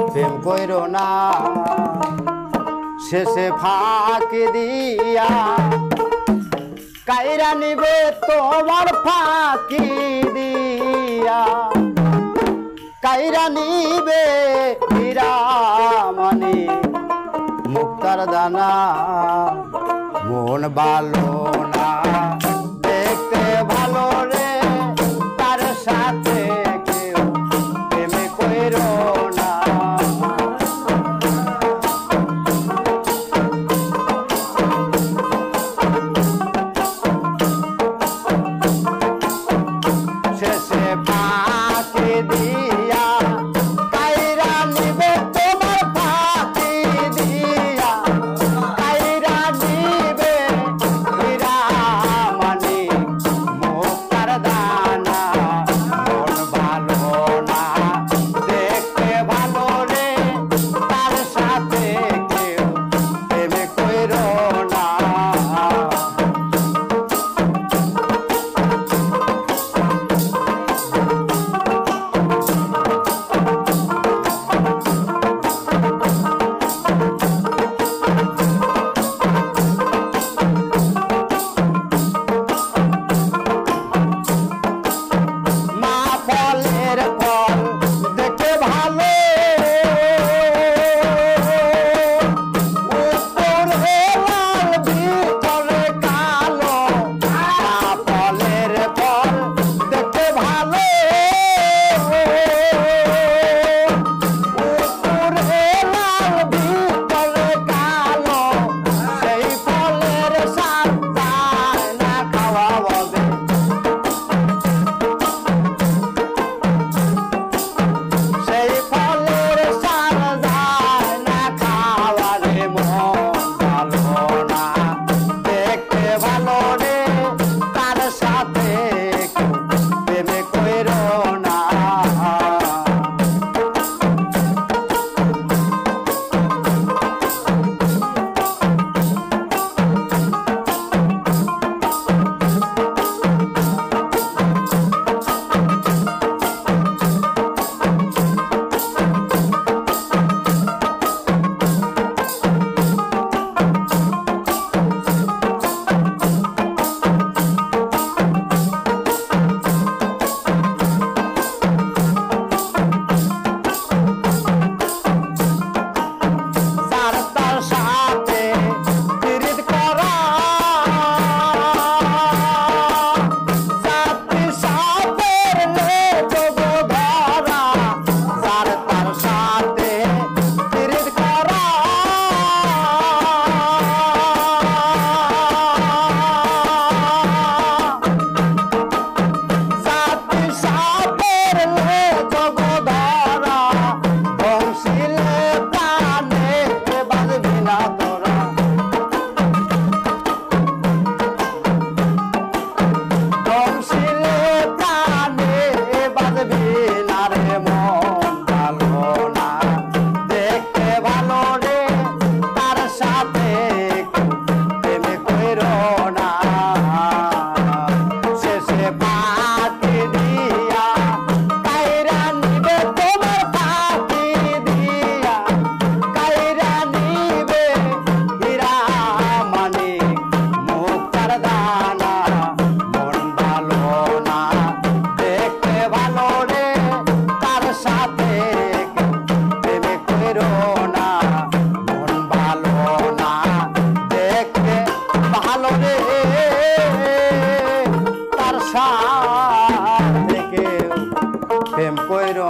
প্রেম কইরো না শেষে ফাঁকি দিয়া কাইরা নিবে তোমার ফাঁকি দিয়া কাইরা নিবে হীরামণি মুক্তার দানা মন ভালো না দেখতে ভালো রে তার সাথে কেউ প্রেম কইরো না শেষে ফাঁকি দিয়া কাইরা নিবে তোমার ফাঁকি দিয়া কাইরা নিবে হীরামণি মুক্তার দানা মন ভালো না দেখতে ভালো রে তার সাথে কেউ প্রেম কইরো না প্রেম কইরো